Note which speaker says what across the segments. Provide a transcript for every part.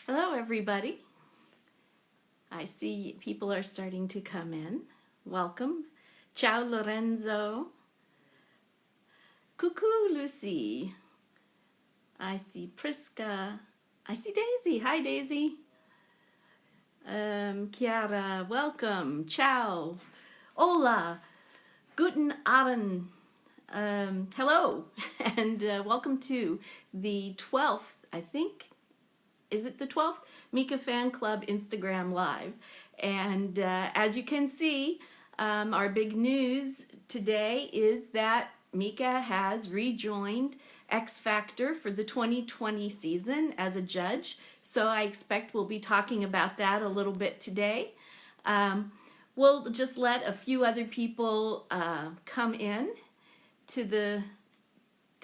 Speaker 1: Hello, everybody. I see people are starting to come in. Welcome. Ciao, Lorenzo. Cuckoo, Lucy. I see Priska. I see Daisy. Hi, Daisy. Chiara, welcome. Ciao. Hola. Guten Abend. Hello. And welcome to the 12th, I think. Is it the 12th? Mica Fan Club Instagram Live. And as you can see, our big news today is that Mika has rejoined X Factor for the 2020 season as a judge. So I expect we'll be talking about that a little bit today. We'll just let a few other people come in to the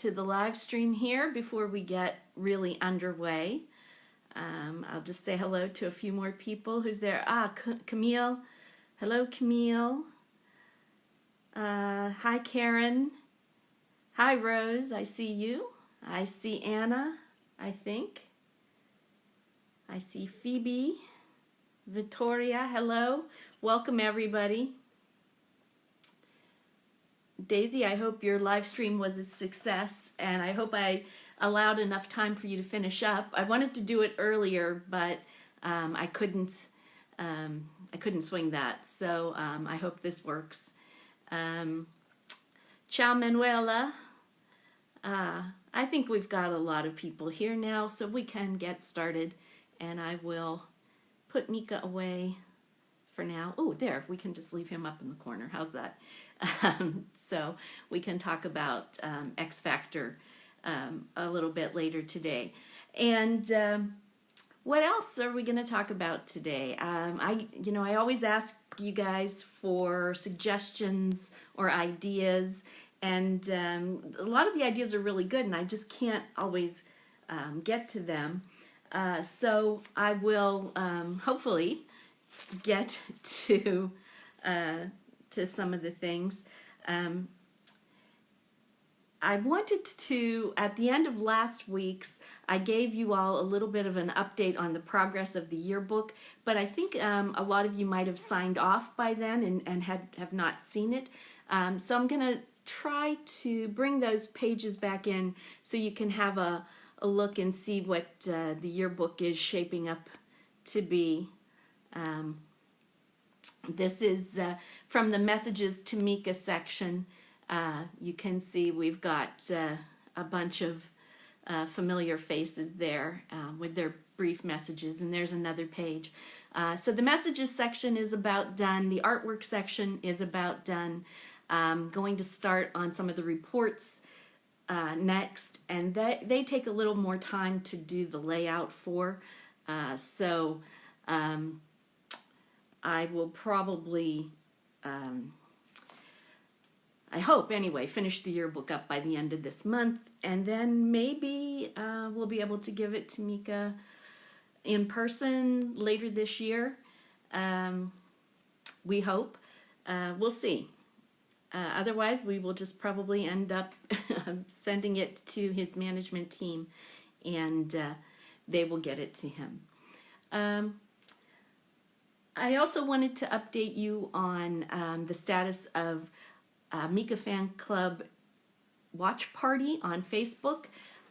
Speaker 1: live stream here before we get really underway. I'll just say hello to a few more people. Who's there? Camille. Hello, Camille. Hi, Karen. Hi, Rose. I see you. I see Anna, I think. I see Phoebe. Victoria, hello. Welcome, everybody. Daisy, I hope your live stream was a success, and I hope I allowed enough time for you to finish up. I wanted to do it earlier, but I couldn't swing that. So I hope this works. Ciao, Manuela. I think we've got a lot of people here now, so we can get started. And I will put Mika away for now. Oh, there, we can just leave him up in the corner. How's that? So we can talk about X Factor a little bit later today. And what else are we going to talk about today? I always ask you guys for suggestions or ideas, and a lot of the ideas are really good, and I just can't always get to them. So I will hopefully get to some of the things. I wanted to, at the end of last week's, I gave you all a little bit of an update on the progress of the yearbook, but I think a lot of you might have signed off by then and have not seen it. So I'm going to try to bring those pages back in so you can have a look and see what the yearbook is shaping up to be. This is from the Messages to Mika section. You can see we've got a bunch of familiar faces there with their brief messages, and there's another page. So the Messages section is about done. The artwork section is about done. Going to start on some of the reports next, and they take a little more time to do the layout for. So I will probably, I hope anyway, finish the yearbook up by the end of this month, and then maybe we'll be able to give it to Mika in person later this year. We hope. We'll see. Otherwise, we will just probably end up sending it to his management team, and they will get it to him. I also wanted to update you on the status of Mica Fan Club Watch Party on Facebook.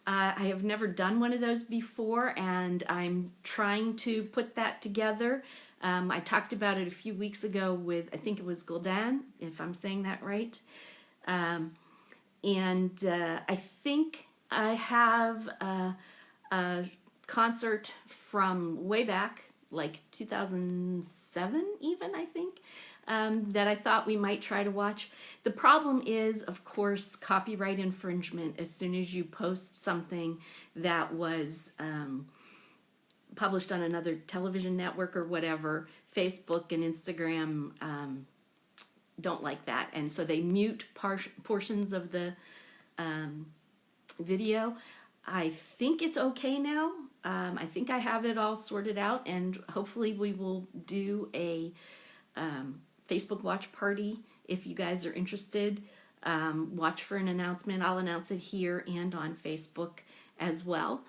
Speaker 1: I have never done one of those before, and I'm trying to put that together. I talked about it a few weeks ago with, I think it was Gul'dan, if I'm saying that right. And I think I have a concert from way back, like 2007 even, I think, that I thought we might try to watch. The problem is, of course, copyright infringement. As soon as you post something that was published on another television network or whatever, Facebook and Instagram don't like that, and so they mute portions of the video. I think it's okay now. I think I have it all sorted out, and hopefully we will do a Facebook watch party if you guys are interested. Watch for an announcement. I'll announce it here and on Facebook as well.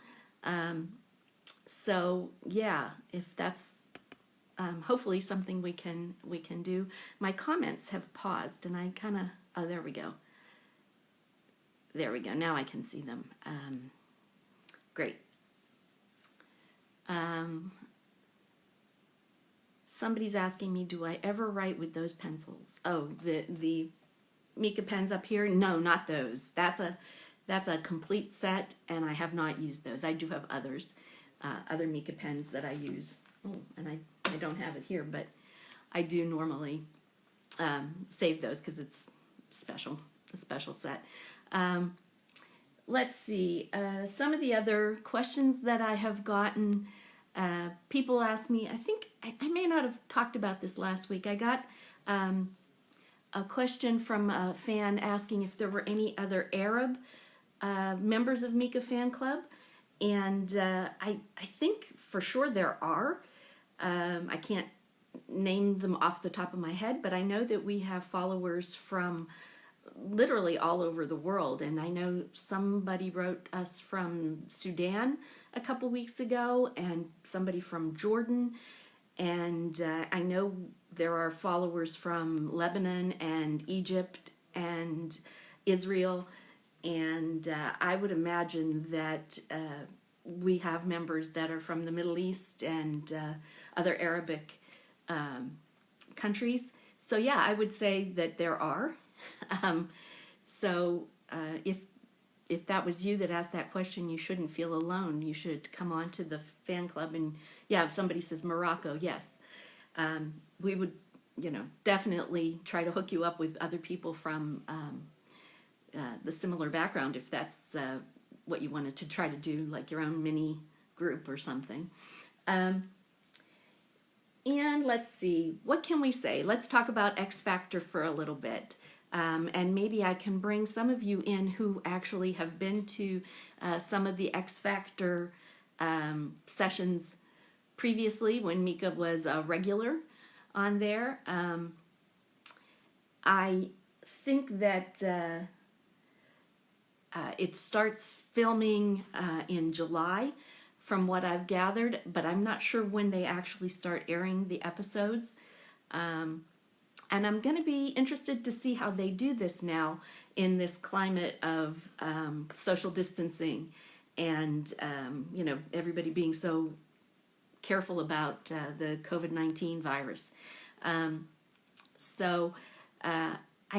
Speaker 1: So yeah, if that's hopefully something we can do. My comments have paused, and I kind of, oh, there we go. There we go. Now I can see them. Great. Somebody's asking me, do I ever write with those pencils? Oh, the Mica pens up here? No, not those. That's a complete set, and I have not used those. I do have others, other Mica pens that I use. Oh, and I don't have it here, but I do normally save those because it's a special set. Let's see, some of the other questions that I have gotten, people ask me, I think I may not have talked about this last week. I got a question from a fan asking if there were any other Arab members of Mica Fan Club, and I think for sure there are. I can't name them off the top of my head, but I know that we have followers from literally all over the world, and I know somebody wrote us from Sudan a couple weeks ago, and somebody from Jordan, and I know there are followers from Lebanon and Egypt and Israel, and I would imagine that we have members that are from the Middle East and other Arabic countries. So yeah, I would say that there are. If that was you that asked that question, you shouldn't feel alone. You should come on to the fan club, and yeah, if somebody says Morocco, yes, we would, definitely try to hook you up with other people from the similar background if that's what you wanted to try to do, like your own mini group or something. And let's see, what can we say? Let's talk about X Factor for a little bit. And maybe I can bring some of you in who actually have been to some of the X Factor sessions previously when Mika was a regular on there. I think that it starts filming in July, from what I've gathered, but I'm not sure when they actually start airing the episodes. And I'm going to be interested to see how they do this now in this climate of social distancing and, everybody being so careful about the COVID-19 virus. I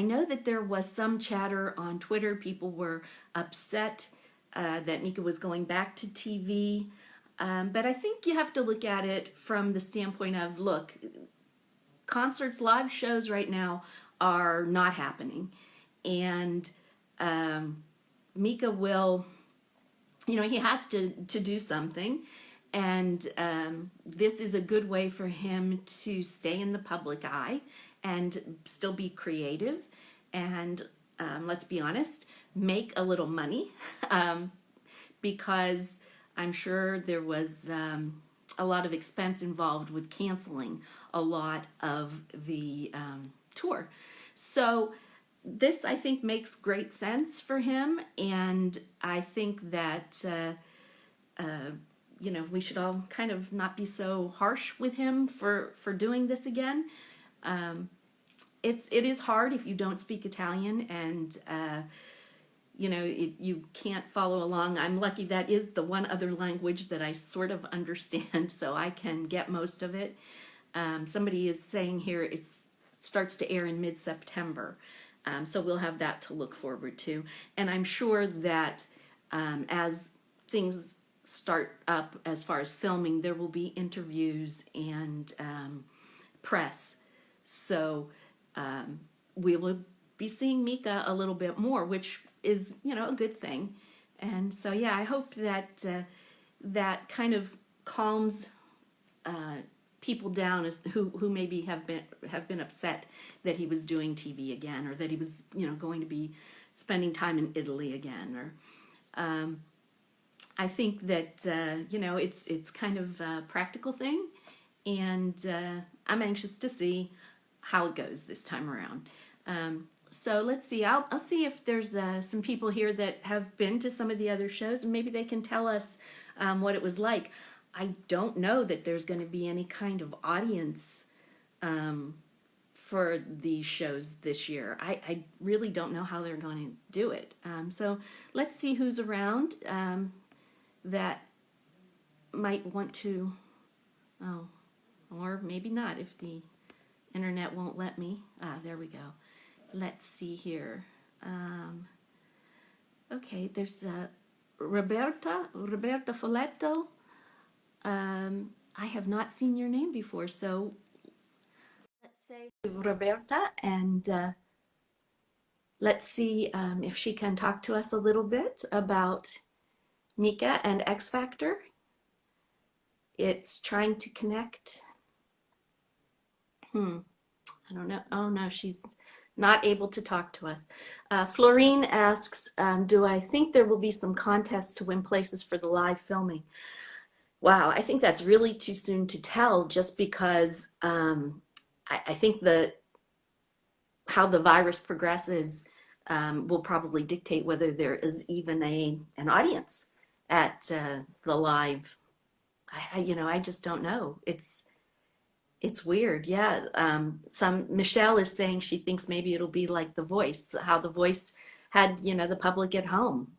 Speaker 1: know that there was some chatter on Twitter. People were upset that Mika was going back to TV. But I think you have to look at it from the standpoint of, look, concerts, live shows right now are not happening. And Mika will, he has to do something. And this is a good way for him to stay in the public eye and still be creative. And let's be honest, make a little money. Because I'm sure there was a lot of expense involved with canceling a lot of the tour. So this, I think, makes great sense for him, and I think that we should all kind of not be so harsh with him for doing this again. It is hard if you don't speak Italian and you can't follow along. I'm lucky that is the one other language that I sort of understand, so I can get most of it. Somebody is saying here it starts to air in mid-September, so we'll have that to look forward to. And I'm sure that as things start up as far as filming, there will be interviews and press. So we will be seeing Mika a little bit more, which is, a good thing. And so, yeah, I hope that that kind of calms people down as who maybe have been upset that he was doing TV again, or that he was, going to be spending time in Italy again. Or I think that, it's kind of a practical thing, and I'm anxious to see how it goes this time around. So let's see. I'll see if there's some people here that have been to some of the other shows, and maybe they can tell us what it was like. I don't know that there's going to be any kind of audience for these shows this year. I really don't know how they're going to do it. So let's see who's around that might want to, oh, or maybe not if the internet won't let me. There we go. Let's see here. Okay, there's Roberta Folletto. I have not seen your name before, so let's say Roberta, and let's see if she can talk to us a little bit about Mica and X Factor. It's trying to connect. I don't know. Oh no, she's not able to talk to us. Florine asks, do I think there will be some contests to win places for the live filming? Wow, I think that's really too soon to tell, just because I think how the virus progresses will probably dictate whether there is even an audience at the live. I just don't know. It's weird. Yeah. Michelle is saying she thinks maybe it'll be like The Voice, how The Voice had, the public at home.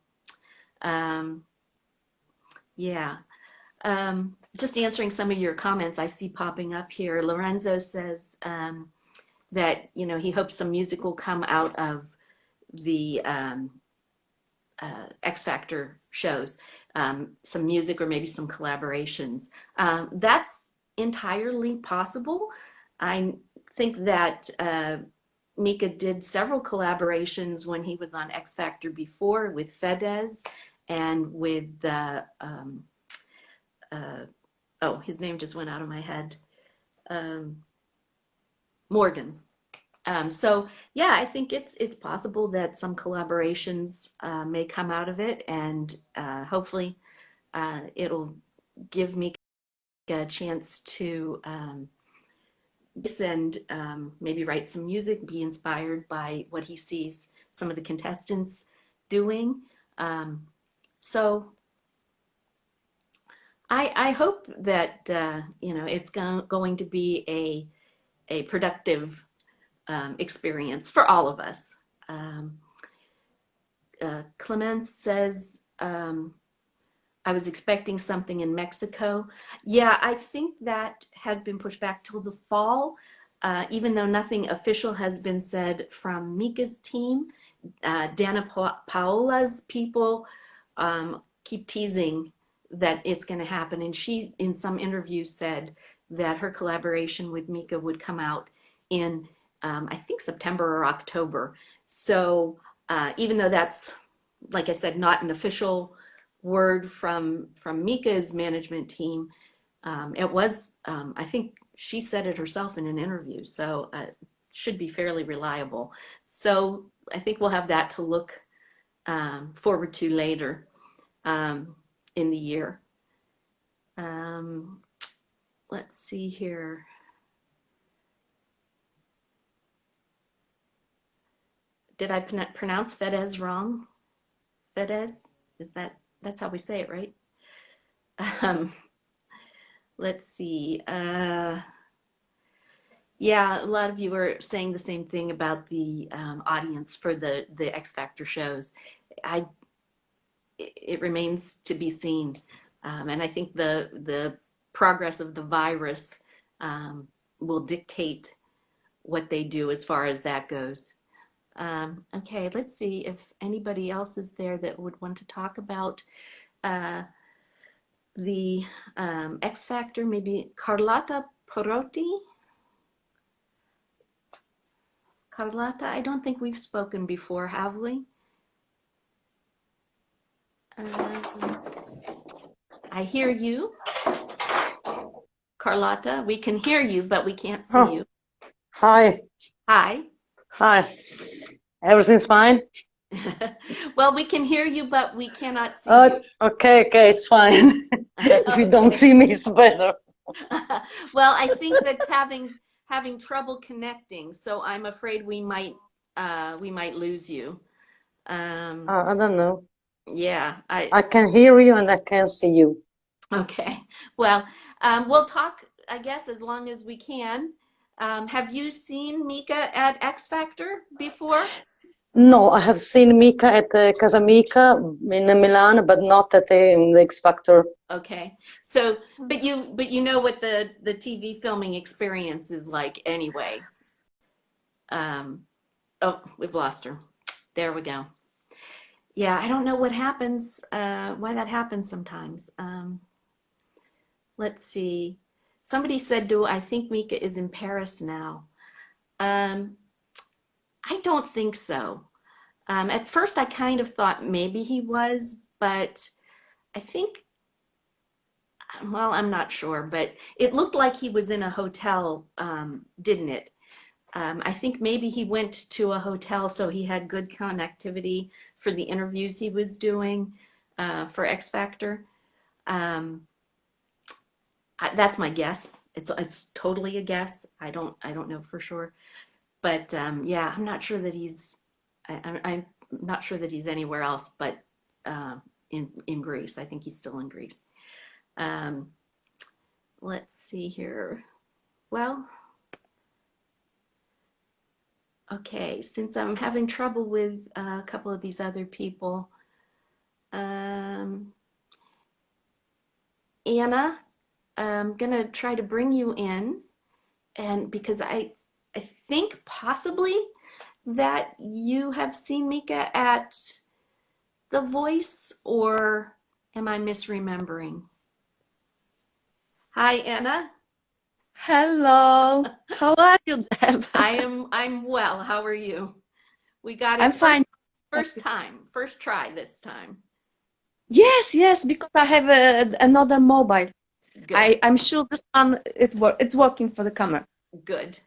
Speaker 1: Yeah. Just answering some of your comments I see popping up here. Lorenzo says that, he hopes some music will come out of the X Factor shows, some music or maybe some collaborations. That's entirely possible. I think that Mika did several collaborations when he was on X Factor before with Fedez and with oh, his name just went out of my head. Morgan. So yeah, I think it's possible that some collaborations may come out of it, and hopefully it'll give me a chance to and maybe write some music, be inspired by what he sees some of the contestants doing. So I hope that it's going to be a productive experience for all of us. Clemence says, I was expecting something in Mexico. Yeah, I think that has been pushed back till the fall, even though nothing official has been said from Mika's team. Dana Paola's people keep teasing that it's going to happen, and she, in some interviews, said that her collaboration with Mika would come out in, I think, September or October. So even though that's, like I said, not an official word from Mika's management team, it was, I think she said it herself in an interview, so should be fairly reliable. So I think we'll have that to look forward to later in the year. Let's see here. Did I pronounce Fedez wrong? Fedez? That's how we say it, right? Let's see. Yeah, a lot of you are saying the same thing about the audience for the X Factor shows. It remains to be seen, and I think the progress of the virus will dictate what they do as far as that goes. Okay, let's see if anybody else is there that would want to talk about the X Factor. Maybe Carlotta Perotti. Carlotta, I don't think we've spoken before, have we? I hear you. Carlotta, we can hear you, but we can't see you.
Speaker 2: Hi.
Speaker 1: Hi.
Speaker 2: Hi. Everything's fine?
Speaker 1: Well, we can hear you, but we cannot see you.
Speaker 2: Okay, it's fine. If you don't see me, it's better.
Speaker 1: Well, I think that's having trouble connecting, so I'm afraid we might lose you.
Speaker 2: I don't know.
Speaker 1: Yeah,
Speaker 2: I can hear you and I can see you.
Speaker 1: Okay. Well, we'll talk, I guess, as long as we can. Have you seen Mika at X Factor before?
Speaker 2: No, I have seen Mika at Casa Mica in Milan, but not at the X Factor.
Speaker 1: Okay. So, but you know what the TV filming experience is like anyway. Um, oh, we've lost her. There we go. Yeah, I don't know what happens, why that happens sometimes. Let's see. Somebody said, "Do I think Mika is in Paris now?" Um, I don't think so. At first, I kind of thought maybe he was, but I think, well, I'm not sure, but it looked like he was in a hotel, didn't it? I think maybe he went to a hotel so he had good connectivity for the interviews he was doing for X Factor. Um, that's my guess. It's totally a guess. I don't know for sure. But yeah, I'm not sure that I'm not sure that he's anywhere else but in Greece. I think he's still in Greece. Um, let's see here. Well, okay, since I'm having trouble with a couple of these other people, um, Anna, I'm gonna try to bring you in, and because I think possibly that you have seen Mika at The Voice, or am I misremembering? Hi, Anna.
Speaker 3: Hello, how are you, Deb?
Speaker 1: I'm well. How are you? We got
Speaker 3: I'm
Speaker 1: it first
Speaker 3: fine. Thank
Speaker 1: first
Speaker 3: you.
Speaker 1: time, first try this time.
Speaker 3: Yes, yes, because I have another mobile.
Speaker 1: Good,
Speaker 3: I'm sure this one it's working for the camera.
Speaker 1: good,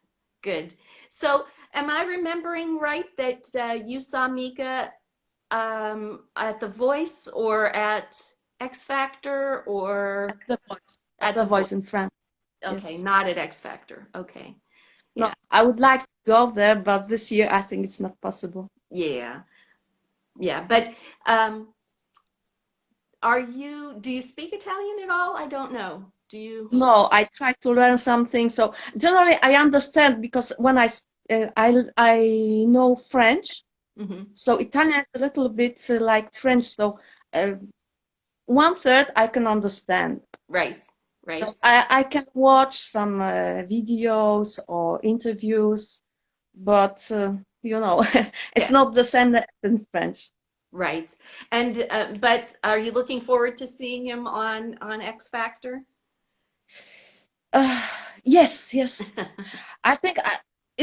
Speaker 1: good. So, am I remembering right that you saw Mika at The Voice or at X Factor
Speaker 3: At
Speaker 1: or
Speaker 3: the voice, at
Speaker 1: at The
Speaker 3: the
Speaker 1: Voice?
Speaker 3: voice in France.
Speaker 1: Okay,
Speaker 3: Yes.
Speaker 1: not at X Factor. Okay.
Speaker 3: No,
Speaker 1: Yeah.
Speaker 3: I would like to go there, but this year I think it's not possible.
Speaker 1: Yeah. Yeah. But um do you speak Italian at all? I don't know. Do you?
Speaker 3: No, I try to learn something. So generally, I understand because I know French,
Speaker 1: Hmm.
Speaker 3: so Italian is a little bit like French. So uh, one third I can understand.
Speaker 1: Right. Right.
Speaker 3: So I can watch some videos or interviews, but it's
Speaker 1: Yeah.
Speaker 3: not the same as in French.
Speaker 1: Right. And but are you looking forward to seeing him on X Factor?
Speaker 3: Uh, yes, yes. I think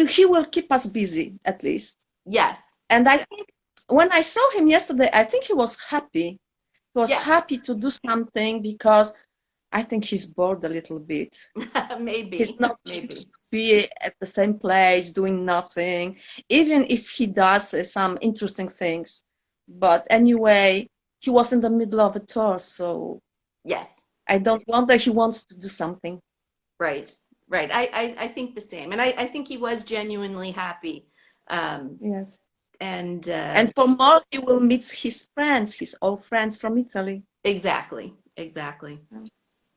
Speaker 3: he will keep us busy at least.
Speaker 1: Yes.
Speaker 3: And I think when I saw him yesterday, I think he was happy. He was
Speaker 1: Yes.
Speaker 3: happy to do something because I think he's bored a little bit. He's
Speaker 1: Maybe.
Speaker 3: not
Speaker 1: Maybe.
Speaker 3: used to be at the same place doing nothing, even if he does some interesting things. But anyway, he was in the middle of a tour, so
Speaker 1: Yes.
Speaker 3: I don't wonder he wants to do something.
Speaker 1: Right. Right. I think the same. And I think he was genuinely happy. Um,
Speaker 3: Yes.
Speaker 1: and
Speaker 3: And for more, he will meet his friends, his old friends from Italy.
Speaker 1: exactly. Exactly.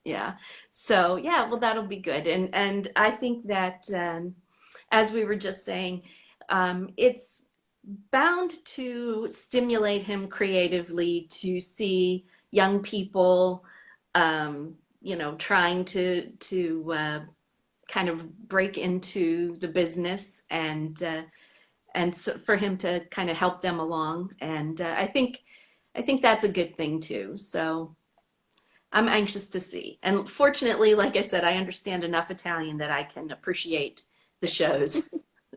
Speaker 1: Yeah. So yeah, well, that'll be good. And I think that as we were just saying, it's bound to stimulate him creatively to see young people, trying to kind of break into the business and so for him to kind of help them along. And I think that's a good thing too. So. I'm anxious to see. And fortunately, like I said, I understand enough Italian that I can appreciate the shows.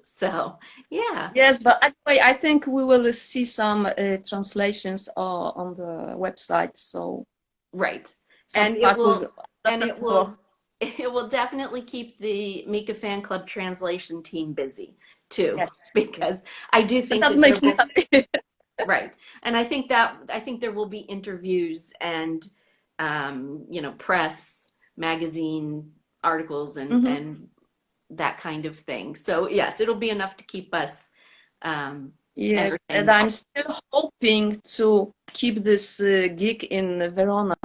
Speaker 1: So, yeah,
Speaker 3: Yes, but anyway, I think we will see some translations on the website, so
Speaker 1: right.
Speaker 3: some
Speaker 1: And it
Speaker 3: part will
Speaker 1: will
Speaker 3: be
Speaker 1: and it
Speaker 3: understandable.
Speaker 1: will it will definitely keep the Mika fan club translation team busy too,
Speaker 3: Yes, yes.
Speaker 1: because I do
Speaker 3: And
Speaker 1: think
Speaker 3: that
Speaker 1: that there
Speaker 3: makes me
Speaker 1: will
Speaker 3: happy.
Speaker 1: right. And I think there will be interviews and press, magazine articles
Speaker 3: Hmm.
Speaker 1: and that kind of thing. So yes, it'll be enough to keep us um,
Speaker 3: Yes, and
Speaker 1: entertained.
Speaker 3: I'm still hoping to keep this gig in Verona.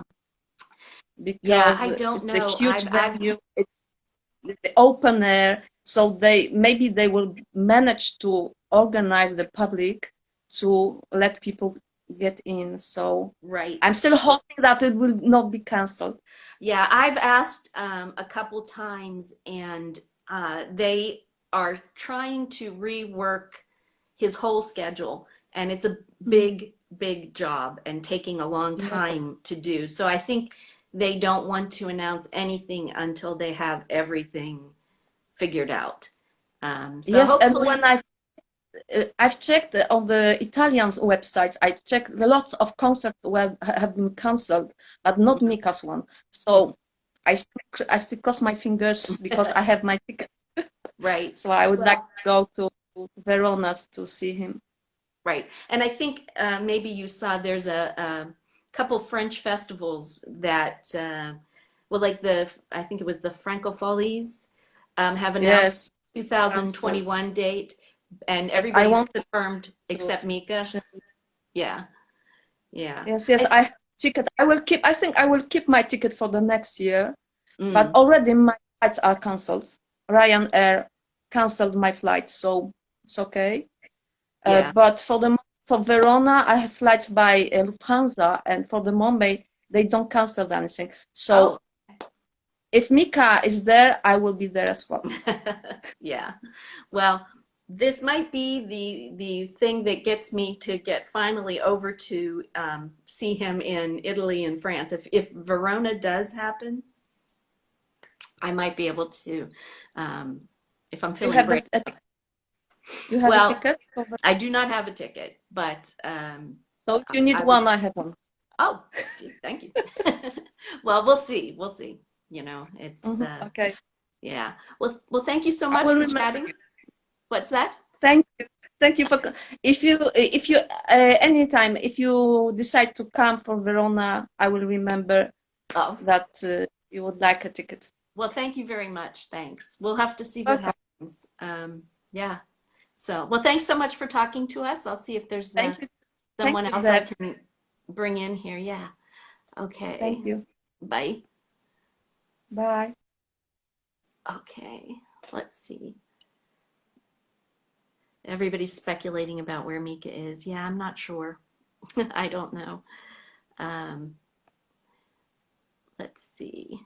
Speaker 1: Yeah,
Speaker 3: because
Speaker 1: I don't
Speaker 3: it's a
Speaker 1: know.
Speaker 3: huge venue. It's the open air, so maybe they will manage to organize the public to let people get in. So
Speaker 1: right.
Speaker 3: I'm still hoping that it will not be canceled.
Speaker 1: Yeah, I've asked a couple times, and they are trying to rework his whole schedule, and it's a big, big job and taking a long
Speaker 3: Yeah.
Speaker 1: time to do. So I think they don't want to announce anything until they have everything figured out. So
Speaker 3: Yes, and
Speaker 1: hopefully,
Speaker 3: when I've checked on the Italian websites, I checked a lot of concerts have been cancelled, but not Mika's one. So I still cross my fingers because I have my ticket.
Speaker 1: right.
Speaker 3: So I would like
Speaker 1: Well,
Speaker 3: to go to Verona to see him.
Speaker 1: right. And I think maybe you saw there's a couple French festivals that, well, like I think it was the Francofolies, have announced
Speaker 3: Yes,
Speaker 1: 2021 date, and
Speaker 3: I
Speaker 1: everybody's
Speaker 3: wanted
Speaker 1: confirmed
Speaker 3: to.
Speaker 1: except Mika. Yeah, yeah.
Speaker 3: Yes, I have ticket. I think I will keep my ticket for the next year, but
Speaker 1: Mm,
Speaker 3: already my flights are cancelled. Ryanair canceled my flight, so it's okay.
Speaker 1: yeah.
Speaker 3: But for Verona, I have flights by Lufthansa, and for the Mumbai, they don't cancel anything.
Speaker 1: Oh,
Speaker 3: So if Mika is there, I will be there as well.
Speaker 1: yeah. Well, this might be the thing that gets me to get finally over to see him in Italy and France. If Verona does happen, I might be able to, if I'm
Speaker 3: You
Speaker 1: feeling
Speaker 3: have
Speaker 1: brave.
Speaker 3: you have a
Speaker 1: Well,
Speaker 3: ticket?
Speaker 1: I do not have a ticket, but
Speaker 3: So if you need
Speaker 1: I would.
Speaker 3: one, I have one.
Speaker 1: Oh, gee, thank you. Well, we'll see. We'll see. You know, it's
Speaker 3: Okay.
Speaker 1: yeah. Well, thank you so
Speaker 3: I
Speaker 1: much
Speaker 3: will
Speaker 1: for
Speaker 3: remember
Speaker 1: chatting.
Speaker 3: you.
Speaker 1: What's that?
Speaker 3: Thank you for if you anytime if you decide to come for Verona, I will remember
Speaker 1: Oh,
Speaker 3: that you would like a ticket.
Speaker 1: well, thank you very much. Thanks. We'll have to see what
Speaker 3: Okay.
Speaker 1: happens. Yeah. So, well, thanks so much for talking to us. I'll see if there's
Speaker 3: Thank you. Thank
Speaker 1: someone
Speaker 3: you,
Speaker 1: else I
Speaker 3: Deb.
Speaker 1: can bring in here. Yeah. Okay.
Speaker 3: Thank you.
Speaker 1: Bye.
Speaker 3: Bye.
Speaker 1: Okay. Let's see. Everybody's speculating about where Mika is. Yeah, I'm not sure. I don't know. Um, let's see.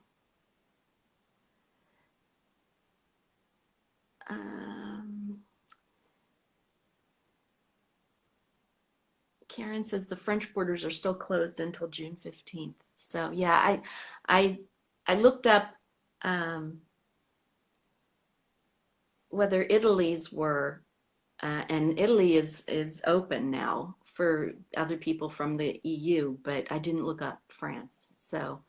Speaker 1: Um, Karen says the French borders are still closed until June 15th. So yeah, I I looked up whether Italy's were, and Italy is open now for other people from the EU, but I didn't look up France. So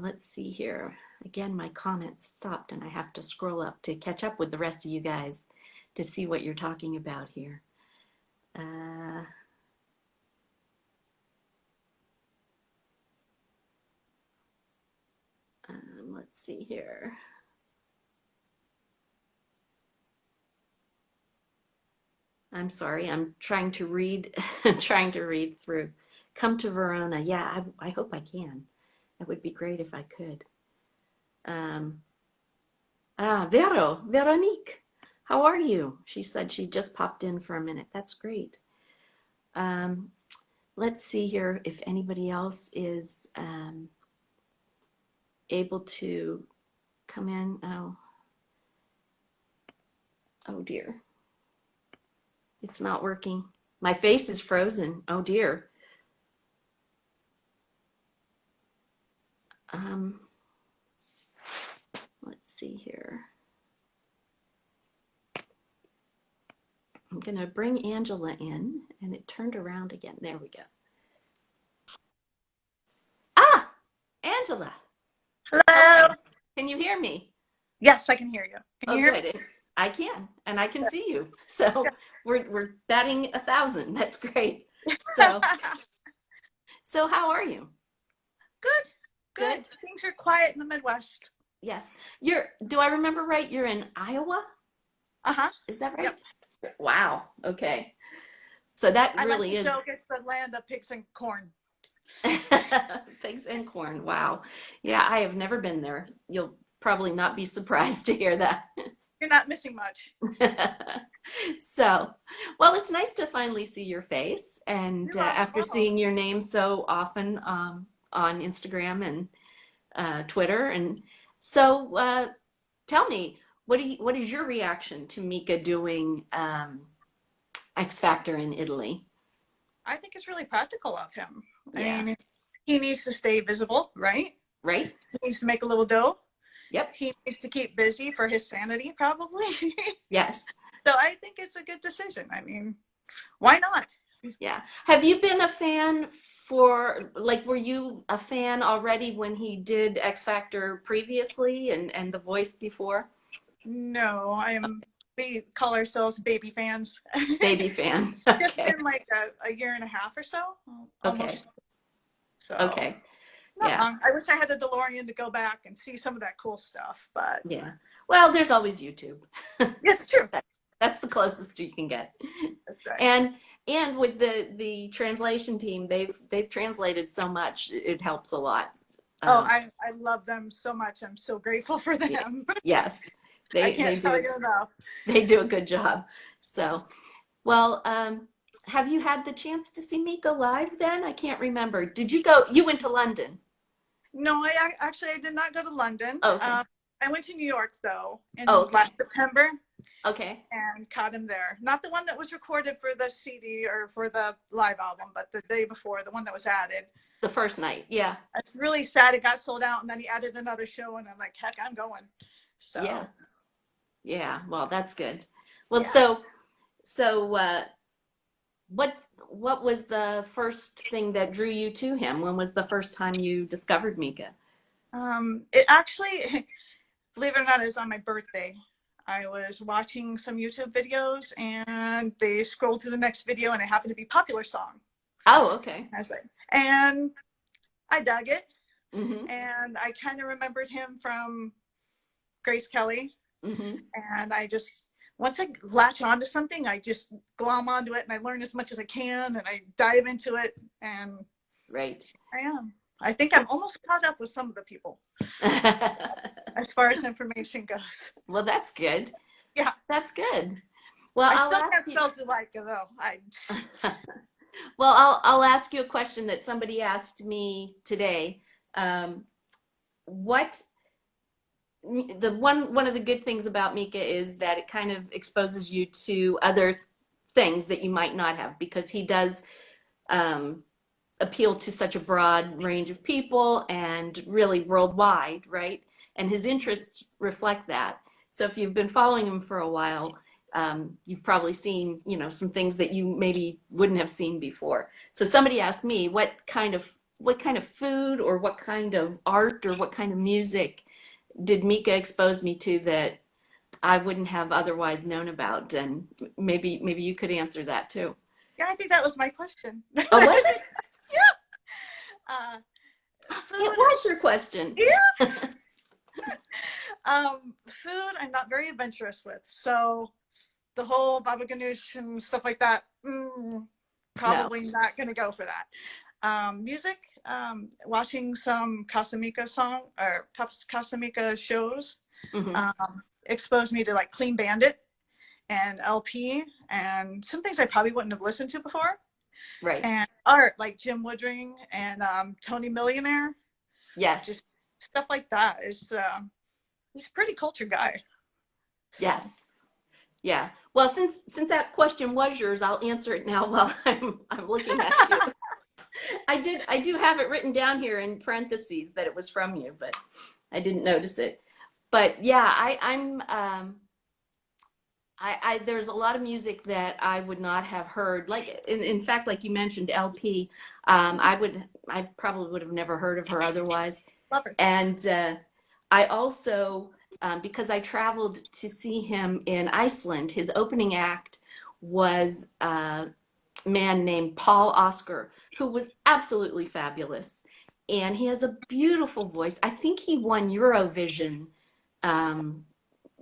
Speaker 1: let's see here. Again, my comments stopped, and I have to scroll up to catch up with the rest of you guys to see what you're talking about here. Let's see here. I'm sorry, I'm trying to read. I'm trying to read through. Come to Verona. Yeah, I hope I can. It would be great if I could. Veronique, how are you? She said she just popped in for a minute. That's great. Let's see here if anybody else is able to come in. Oh dear. It's not working. My face is frozen. Oh dear. Let's see here. I'm going to bring Angela in, and it turned around again. There we go. Ah, Angela.
Speaker 4: Hello.
Speaker 1: Can you hear me?
Speaker 4: Yes, I can hear you. Can you hear
Speaker 1: good.
Speaker 4: me?
Speaker 1: I can, and I can see you. So we're batting 1,000. That's great. So how are you?
Speaker 4: Good. Things are quiet in the Midwest.
Speaker 1: Yes. Do I remember right? You're in Iowa?
Speaker 4: Uh-huh.
Speaker 1: Is that right?
Speaker 4: Yep.
Speaker 1: Wow. Okay. So that
Speaker 4: I
Speaker 1: really
Speaker 4: like to
Speaker 1: is.
Speaker 4: joke it's the land of pigs and corn.
Speaker 1: Pigs and corn. Wow. Yeah, I have never been there. You'll probably not be surprised to hear that.
Speaker 4: You're not missing much.
Speaker 1: So, well, it's nice to finally see your face. And
Speaker 4: You're most
Speaker 1: after
Speaker 4: welcome.
Speaker 1: seeing your name so often on Instagram and Twitter, and so tell me, what is your reaction to Mika doing X Factor in Italy?
Speaker 4: I think it's really practical of him.
Speaker 1: Yeah.
Speaker 4: I mean, he needs to stay visible, right?
Speaker 1: Right?
Speaker 4: He needs to make a little dough.
Speaker 1: Yep.
Speaker 4: He needs to keep busy for his sanity, probably.
Speaker 1: Yes.
Speaker 4: So I think it's a good decision. I mean, why not?
Speaker 1: Yeah. Have you been a fan like, were you a fan already when he did X Factor previously and The Voice before?
Speaker 4: No, I am. We call ourselves baby fans.
Speaker 1: Baby fan.
Speaker 4: It's
Speaker 1: Okay.
Speaker 4: been like a year and a half or so,
Speaker 1: Okay.
Speaker 4: almost. So
Speaker 1: Okay.
Speaker 4: not
Speaker 1: Yeah.
Speaker 4: long. I wish I had a DeLorean to go back and see some of that cool stuff, but
Speaker 1: Yeah. Well, there's always YouTube.
Speaker 4: it's true.
Speaker 1: That's the closest you can get.
Speaker 4: That's right.
Speaker 1: And with the translation team, they've translated so much. It helps a lot.
Speaker 4: I love them so much. I'm so grateful for them.
Speaker 1: Yes.
Speaker 4: I can't tell you enough.
Speaker 1: They do a good job. So, well, have you had the chance to see Mika live then? I can't remember. Did you go? You went to London.
Speaker 4: No, I did not go to London.
Speaker 1: Okay.
Speaker 4: I went to New York though in
Speaker 1: Okay.
Speaker 4: last September
Speaker 1: Okay.
Speaker 4: and caught him there. Not the one that was recorded for the CD or for the live album, but the day before, the one that was added.
Speaker 1: The first night. Yeah.
Speaker 4: I was really sad it got sold out, and then he added another show, and I'm like, heck, I'm going. So
Speaker 1: Yeah. Yeah. Well, that's good. Well,
Speaker 4: Yeah.
Speaker 1: so what was the first thing that drew you to him? When was the first time you discovered Mika?
Speaker 4: It actually, believe it or not, it was on my birthday. I was watching some YouTube videos, and they scrolled to the next video, and it happened to be Popular Song.
Speaker 1: Oh, okay.
Speaker 4: I was like, and I dug it,
Speaker 1: Mm-hmm.
Speaker 4: and I kind of remembered him from Grace Kelly,
Speaker 1: Mm-hmm.
Speaker 4: and I just, once I latch onto something, I just glom onto it, and I learn as much as I can, and I dive into it, and
Speaker 1: Right.
Speaker 4: I am. I think I'm almost caught up with some of the people as far as information goes.
Speaker 1: Well, that's good.
Speaker 4: Yeah.
Speaker 1: That's good. Well,
Speaker 4: I
Speaker 1: I'll
Speaker 4: still
Speaker 1: ask
Speaker 4: can't
Speaker 1: you.
Speaker 4: spell Zuleika though.
Speaker 1: Well, I'll ask you a question that somebody asked me today. What one of the good things about Mika is that it kind of exposes you to other things that you might not have, because he does appeal to such a broad range of people and really worldwide, right? And his interests reflect that. So if you've been following him for a while, you've probably seen, some things that you maybe wouldn't have seen before. So somebody asked me what kind of food or what kind of art or what kind of music did Mika expose me to that I wouldn't have otherwise known about? And maybe you could answer that too.
Speaker 4: Yeah, I think that was my question.
Speaker 1: Oh, was it?
Speaker 4: Food,
Speaker 1: It was your question.
Speaker 4: Yeah. Food I'm not very adventurous with. So the whole baba ganoush and stuff like that, probably not going to go for that. Music, watching some Casamika song or Casamika shows,
Speaker 1: Mm-hmm.
Speaker 4: exposed me to like Clean Bandit and LP and some things I probably wouldn't have listened to before.
Speaker 1: Right.
Speaker 4: And art like Jim Woodring and Tony Millionaire,
Speaker 1: Yes.
Speaker 4: just stuff like that. He's a pretty cultured guy. So.
Speaker 1: Yes. Yeah. Well, since that question was yours, I'll answer it now while I'm looking at you. I do have it written down here in parentheses that it was from you, but I didn't notice it. But yeah, there's a lot of music that I would not have heard. Like in fact, like you mentioned, LP, I probably would have never heard of her otherwise.
Speaker 4: Love her.
Speaker 1: And I also, because I traveled to see him in Iceland, his opening act was a man named Paul Oscar, who was absolutely fabulous. And he has a beautiful voice. I think he won Eurovision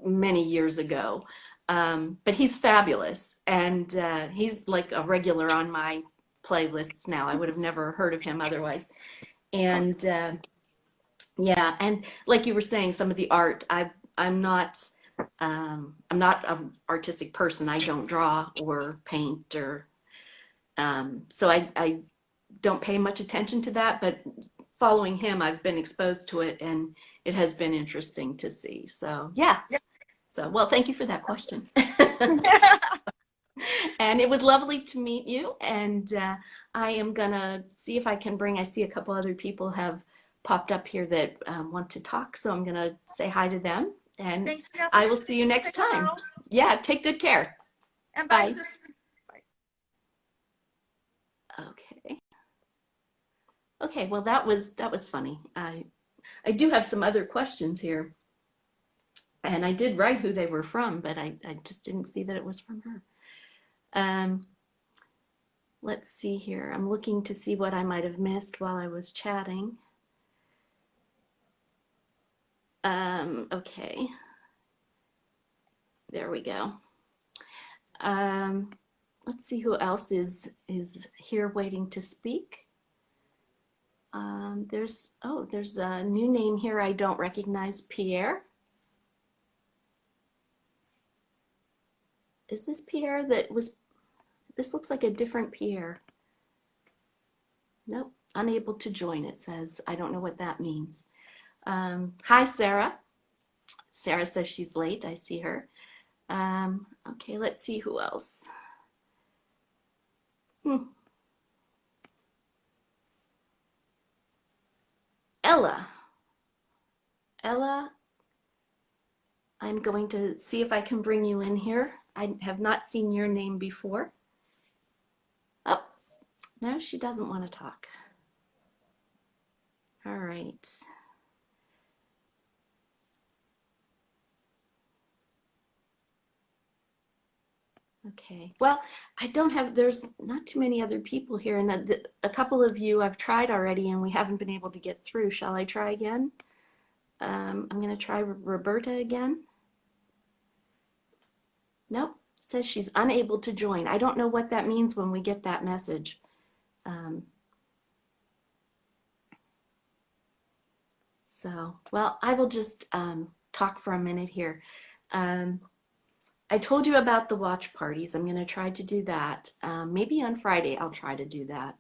Speaker 1: many years ago. But he's fabulous. And he's like a regular on my playlists now. I would have never heard of him otherwise. And yeah, and like you were saying, some of the art, I'm not I'm not an artistic person. I don't draw or paint or so I don't pay much attention to that, but following him, I've been exposed to it and it has been interesting to see. So yeah.
Speaker 4: Yeah.
Speaker 1: So well, thank you for that question. And it was lovely to meet you. And I am gonna see if I can bring, I see a couple other people have popped up here that want to talk. So I'm gonna say hi to them and
Speaker 4: Thanks for the
Speaker 1: I will see you next
Speaker 4: opportunity.
Speaker 1: time. Yeah, take good care.
Speaker 4: And bye,
Speaker 1: Bye.
Speaker 4: sister.
Speaker 1: Okay. Okay, well that was funny. I do have some other questions here. And I did write who they were from, but I just didn't see that it was from her. Let's see here. I'm looking to see what I might have missed while I was chatting. Okay. There we go. Let's see who else is here waiting to speak. There's a new name here I don't recognize, Pierre. Is this Pierre that was, this looks like a different Pierre. Nope, unable to join, it says. I don't know what that means. Hi, Sarah. Sarah says she's late, I see her. Okay, let's see who else. Ella. Ella, I'm going to see if I can bring you in here. I have not seen your name before. Oh, no, she doesn't want to talk. All right. Okay, well, I don't have, there's not too many other people here, and a couple of you I've tried already and we haven't been able to get through. Shall I try again? I'm going to try Roberta again. Nope, says she's unable to join. I don't know what that means when we get that message. So, well, I will just talk for a minute here. I told you about the watch parties. I'm going to try to do that. Maybe on Friday I'll try to do that.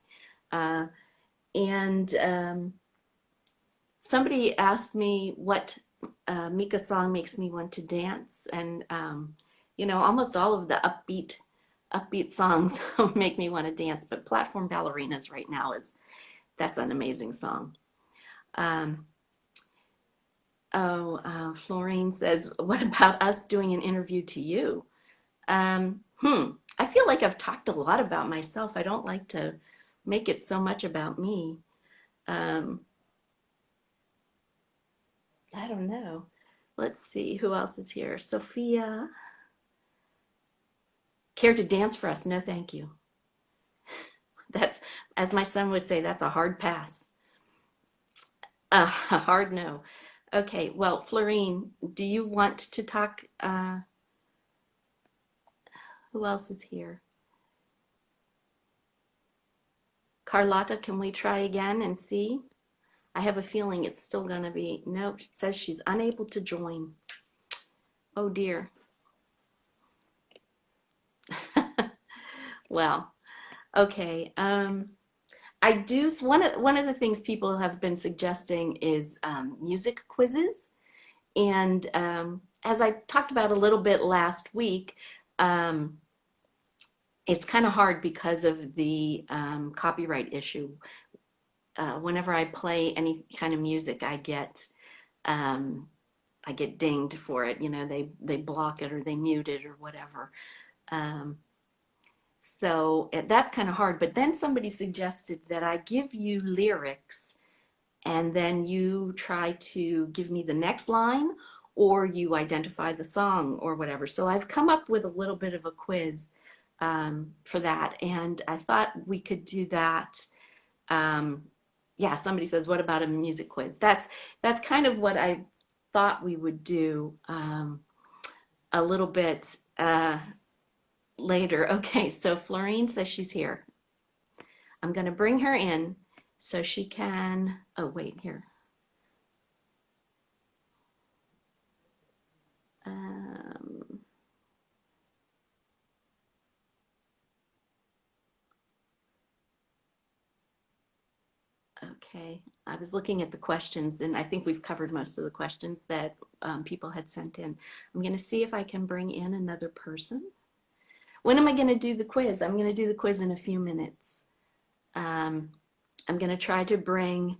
Speaker 1: Somebody asked me what Mika song makes me want to dance, and you know, almost all of the upbeat songs make me want to dance, but Platform Ballerinas right now that's an amazing song. Florine says, what about us doing an interview to you? I feel like I've talked a lot about myself. I don't like to make it so much about me. I don't know. Let's see, who else is here? Sophia. Care to dance for us? No, thank you. That's, as my son would say, that's a hard pass. A hard no. Okay, well, Florine, do you want to talk? Who else is here? Carlotta, can we try again and see? I have a feeling it's still going to be, nope, it says she's unable to join. Oh dear. Well, okay. I do, one of the things people have been suggesting is music quizzes. And as I talked about a little bit last week, it's kind of hard because of the copyright issue. Whenever I play any kind of music, I get dinged for it. You know, they block it or they mute it or whatever. So that's kind of hard. But then somebody suggested that I give you lyrics and then you try to give me the next line or you identify the song or whatever. So I've come up with a little bit of a quiz for that. And I thought we could do that. Yeah, somebody says, what about a music quiz? That's kind of what I thought we would do a little bit later. Okay, so Florine says she's here. I'm going to bring her in so she can, oh, wait, here. Okay, I was looking at the questions, and I think we've covered most of the questions that people had sent in. I'm going to see if I can bring in another person. When am I going to do the quiz? I'm going to do the quiz in a few minutes. I'm going to try to bring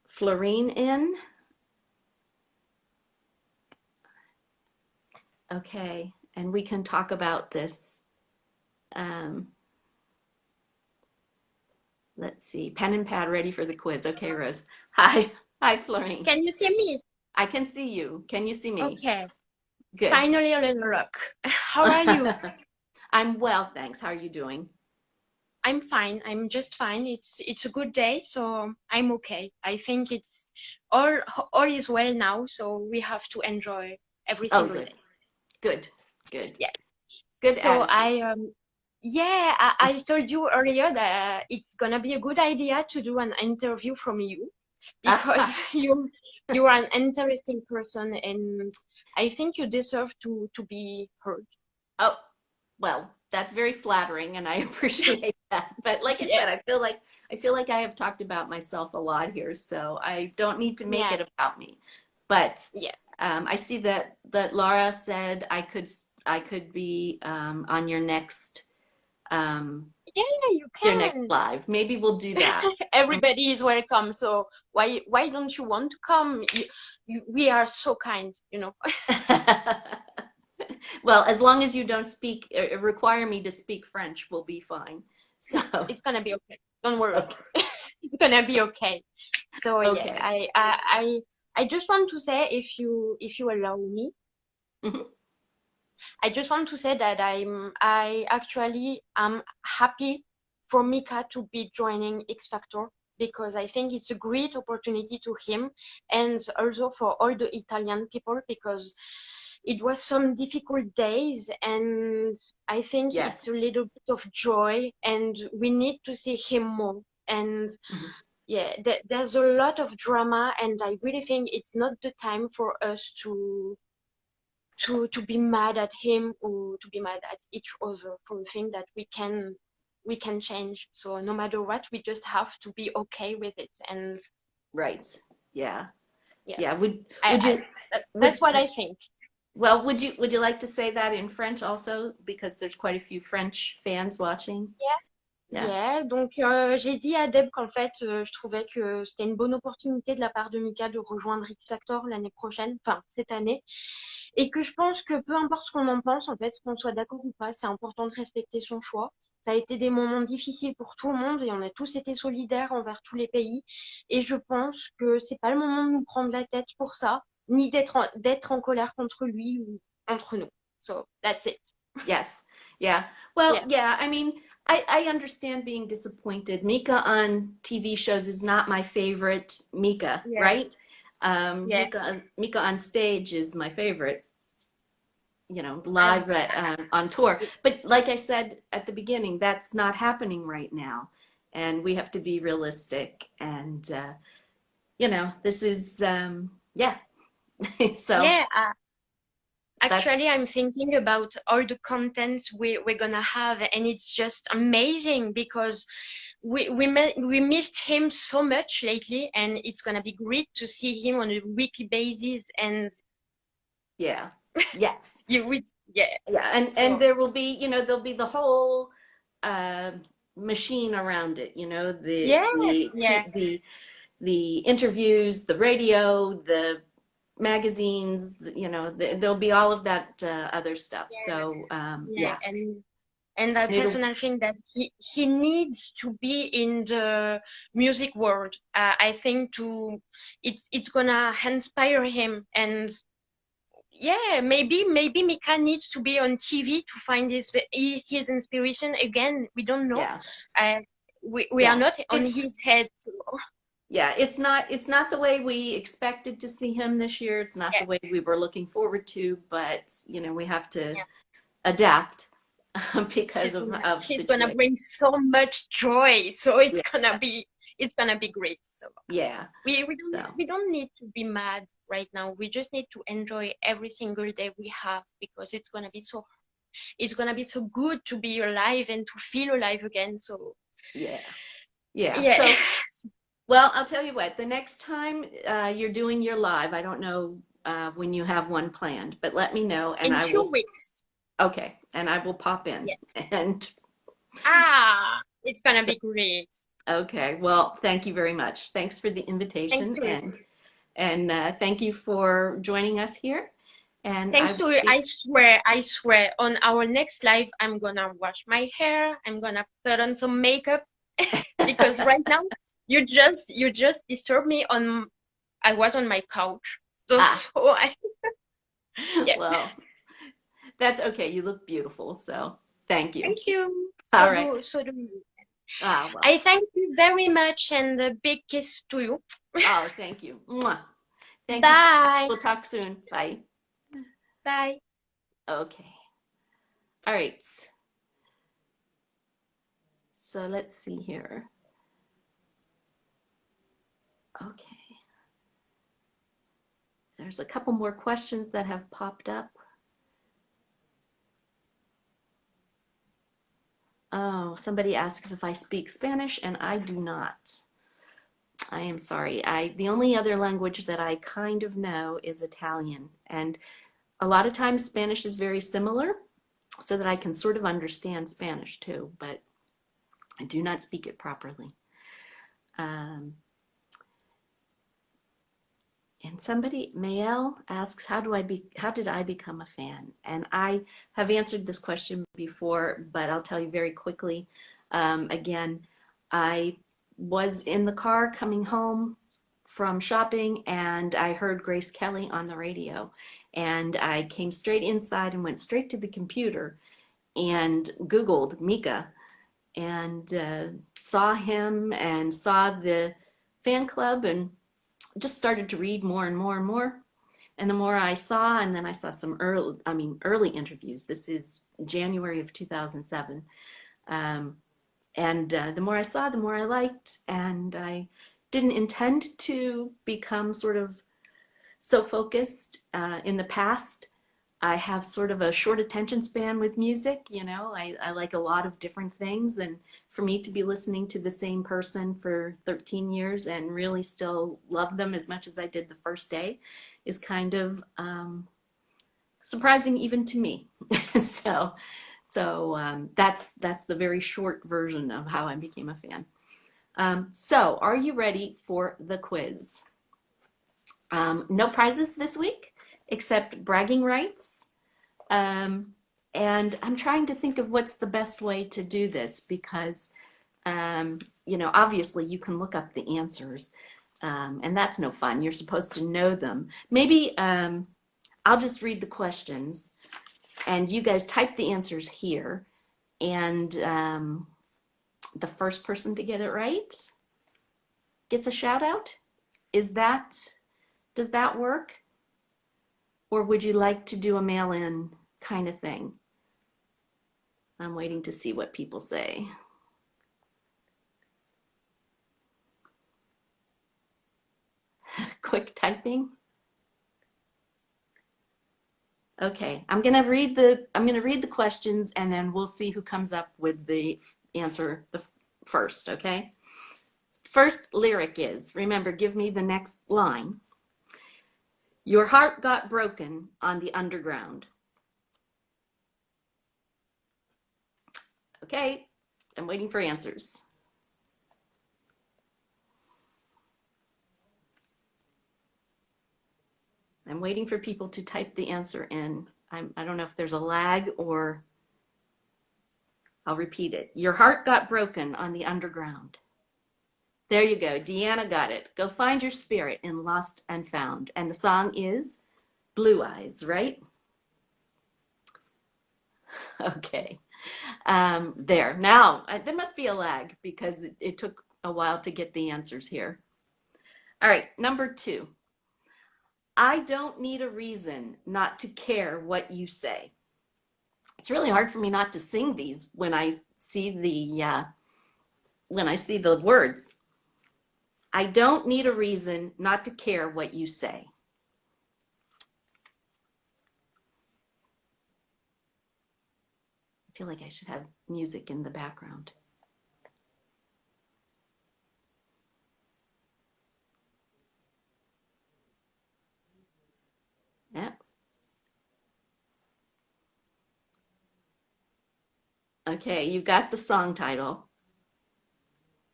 Speaker 1: Florine in. Okay, and we can talk about this. Let's see, pen and pad ready for the quiz. Okay, Rose. Hi, Florine.
Speaker 5: Can you see me?
Speaker 1: I can see you. Can you see me?
Speaker 5: Okay.
Speaker 1: Good.
Speaker 5: Finally a little luck. How are you?
Speaker 1: I'm well, thanks. How are you doing?
Speaker 5: I'm fine. I'm just fine. It's a good day, so I'm okay. I think it's all is well now, so we have to enjoy every
Speaker 1: Oh,
Speaker 5: single
Speaker 1: good.
Speaker 5: day.
Speaker 1: Good.
Speaker 5: Yeah.
Speaker 1: Good
Speaker 5: So
Speaker 1: attitude.
Speaker 5: I told you earlier that it's gonna be a good idea to do an interview from you because you are an interesting person and I think you deserve to be heard.
Speaker 1: Oh, well, that's very flattering, and I appreciate that. But like I said, I feel like I have talked about myself a lot here, so I don't need to make it about me. But I see that Laura said I could be on your next
Speaker 5: you
Speaker 1: your next
Speaker 5: can.
Speaker 1: live. Maybe we'll do that.
Speaker 5: Everybody is welcome. So why don't you want to come? We are so kind, you know.
Speaker 1: Well, as long as you don't speak, require me to speak French, we'll be fine. So
Speaker 5: it's gonna be okay. Don't worry.
Speaker 1: Okay.
Speaker 5: It's gonna be okay. So
Speaker 1: Okay.
Speaker 5: I just want to say, if you allow me, I just want to say that I actually am happy for Mika to be joining X Factor because I think it's a great opportunity to him and also for all the Italian people because it was some difficult days and I think it's a little bit of joy and we need to see him more. And there's a lot of drama and I really think it's not the time for us to be mad at him or to be mad at each other for a thing that we can change. So no matter what, we just have to be okay with it. And that's what I think.
Speaker 1: Well, would you like to say that in French also, because there's quite a few French fans watching?
Speaker 5: Donc j'ai dit à Deb qu'en fait je trouvais que c'était une bonne opportunité de la part de Mika de rejoindre X Factor l'année prochaine, enfin cette année, et que je pense que peu importe ce qu'on en pense, en fait, qu'on soit d'accord ou pas, c'est important de respecter son choix. Ça a été des moments difficiles pour tout le monde et on a tous été solidaires envers tous les pays. Et je pense que c'est pas le moment de nous prendre la tête pour ça, ni d'être en colère contre lui ou entre nous. So that's it.
Speaker 1: Yes. Yeah. Well, yeah. I mean, I understand being disappointed. Mika on TV shows is not my favorite Mika, right? Mika on stage is my favorite, you know, live on tour. But like I said at the beginning, that's not happening right now. And we have to be realistic. And, you know, this is, so.
Speaker 5: Actually, I'm thinking about all the content we're gonna have, and it's just amazing because we missed him so much lately, and it's gonna be great to see him on a weekly basis. And
Speaker 1: yes,
Speaker 5: and
Speaker 1: there will be, you know, there'll be the whole machine around it, you know, the interviews, the radio, the magazines, you know, there'll be all of that other stuff. So
Speaker 5: and I personally think that he needs to be in the music world. I think it's gonna inspire him, and maybe Mika needs to be on TV to find his inspiration again. We don't know. We are not on his head.
Speaker 1: It's not the way we expected to see him this year. It's not the way we were looking forward to, but you know, we have to adapt. because of
Speaker 5: She's gonna
Speaker 1: situation.
Speaker 5: bring so much joy. So
Speaker 1: Yeah,
Speaker 5: it's gonna be great. So
Speaker 1: yeah. So
Speaker 5: we don't need to be mad right now. We just need to enjoy every single day we have because it's gonna be so good to be alive and to feel alive again. So
Speaker 1: yeah, yeah.
Speaker 5: yeah.
Speaker 1: So well, I'll tell you what. The next time you're doing your live, I don't know when you have one planned, but let me know, and
Speaker 5: In
Speaker 1: I
Speaker 5: few
Speaker 1: will.
Speaker 5: weeks.
Speaker 1: Okay, and I will pop in.
Speaker 5: Yeah.
Speaker 1: And
Speaker 5: It's gonna
Speaker 1: so,
Speaker 5: be great.
Speaker 1: okay, well, thank you very much. Thanks for the
Speaker 5: Thanks
Speaker 1: invitation,
Speaker 5: to you.
Speaker 1: and thank you for joining us here. And I
Speaker 5: Thanks
Speaker 1: will
Speaker 5: to you.
Speaker 1: see.
Speaker 5: I swear, on our next live, I'm gonna wash my hair. I'm gonna put on some makeup because right now you just disturbed me on. I was on my couch, so
Speaker 1: Ah,
Speaker 5: so I yeah.
Speaker 1: well, that's okay. You look beautiful, so thank you.
Speaker 5: Thank you.
Speaker 1: All right.
Speaker 5: So do you.
Speaker 1: Ah, well.
Speaker 5: I thank you very much and a big kiss to you.
Speaker 1: Oh, thank you. Mwah. Thank you so much.
Speaker 5: Bye.
Speaker 1: We'll talk soon. Bye.
Speaker 5: Bye.
Speaker 1: Okay. All right. So let's see here. Okay. There's a couple more questions that have popped up. Oh, somebody asks if I speak Spanish, and I do not. I am sorry. The only other language that I kind of know is Italian, and a lot of times Spanish is very similar, so that I can sort of understand Spanish too, but I do not speak it properly. Um, and somebody, Mael asks, how did I become a fan? And I have answered this question before, but I'll tell you very quickly. Again, I was in the car coming home from shopping and I heard Grace Kelly on the radio. And I came straight inside and went straight to the computer and Googled Mika and saw him and saw the fan club and just started to read more and more and more. And the more I saw, and then I saw some early interviews. This is January of 2007. And the more I saw, the more I liked. And I didn't intend to become sort of so focused in the past. I have sort of a short attention span with music, you know. I like a lot of different things, and for me to be listening to the same person for 13 years and really still love them as much as I did the first day is kind of surprising even to me. so that's the very short version of how I became a fan. So are you ready for the quiz? No prizes this week except bragging rights. And I'm trying to think of what's the best way to do this because, you know, obviously you can look up the answers, and that's no fun. You're supposed to know them. Maybe I'll just read the questions and you guys type the answers here, and the first person to get it right gets a shout out. Does that work? Or would you like to do a mail-in kind of thing? I'm waiting to see what people say. Quick typing. Okay, I'm gonna read the questions and then we'll see who comes up with the answer the first, okay? First lyric is, remember, give me the next line. Your heart got broken on the underground. Okay, I'm waiting for answers. I'm waiting for people to type the answer in. I don't know if there's a lag or I'll repeat it. Your heart got broken on the underground. There you go. Deanna got it. Go find your spirit in Lost and Found. And the song is Blue Eyes, right? Okay. There. Now, there must be a lag because it took a while to get the answers here. All right, number 2. I don't need a reason not to care what you say. It's really hard for me not to sing these when I see the words. I don't need a reason not to care what you say. I feel like I should have music in the background. Yeah. Okay, you got the song title.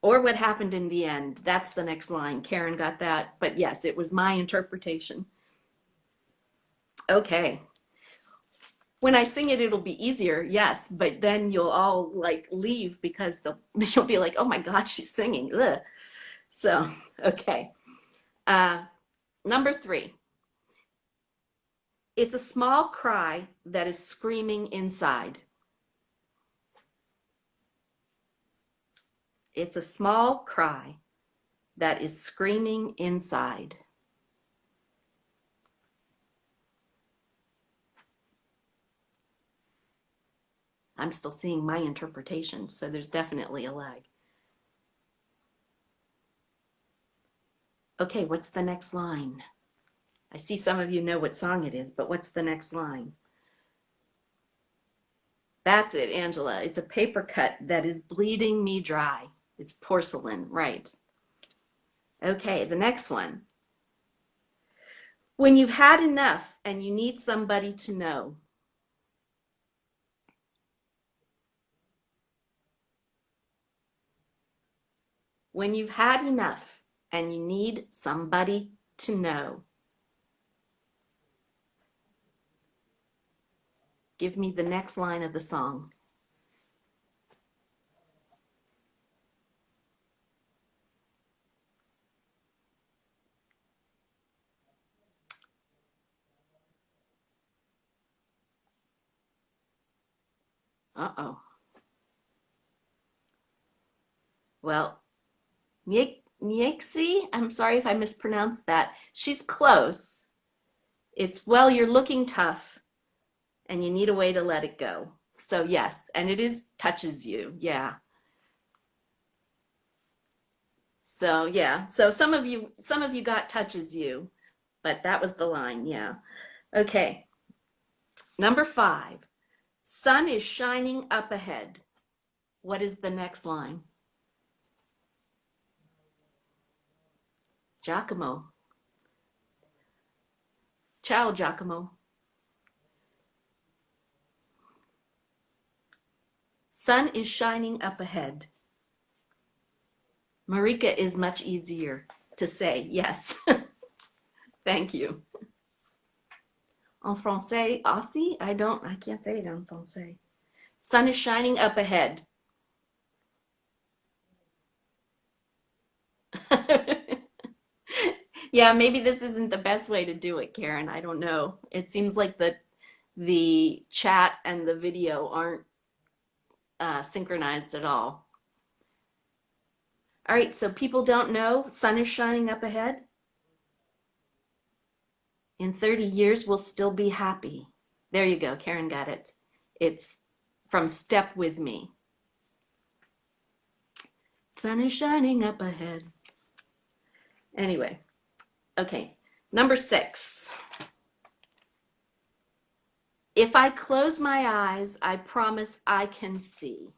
Speaker 1: Or what happened in the end. That's the next line. Karen got that. But yes, it was my interpretation. Okay. When I sing it, it'll be easier, yes, but then you'll all like leave because you'll be like, oh my God, she's singing. Ugh. So, okay. Number 3. It's a small cry that is screaming inside. It's a small cry that is screaming inside. I'm still seeing my interpretation, so there's definitely a lag. Okay, what's the next line? I see some of you know what song it is, but what's the next line? That's it, Angela. It's a paper cut that is bleeding me dry. It's porcelain, right? Okay, the next one. When you've had enough and you need somebody to know. When you've had enough and you need somebody to know. Give me the next line of the song. Uh-oh. Well, Nyexi, I'm sorry if I mispronounced that. She's close. It's, well, you're looking tough and you need a way to let it go. So yes, and it is touches you, yeah. So yeah, so some of you got touches you, but that was the line, yeah. Okay, number 5, sun is shining up ahead. What is the next line? Giacomo. Ciao, Giacomo. Sun is shining up ahead. Mica is much easier to say, yes. Thank you. En français, aussi? I can't say it en français. Sun is shining up ahead. Yeah, maybe this isn't the best way to do it, Karen. I don't know. It seems like the chat and the video aren't synchronized at all. All right, so people don't know sun is shining up ahead. In 30 years, we'll still be happy. There you go, Karen got it. It's from Step With Me. Sun is shining up ahead. Anyway, okay, number 6. If I close my eyes, I promise I can see.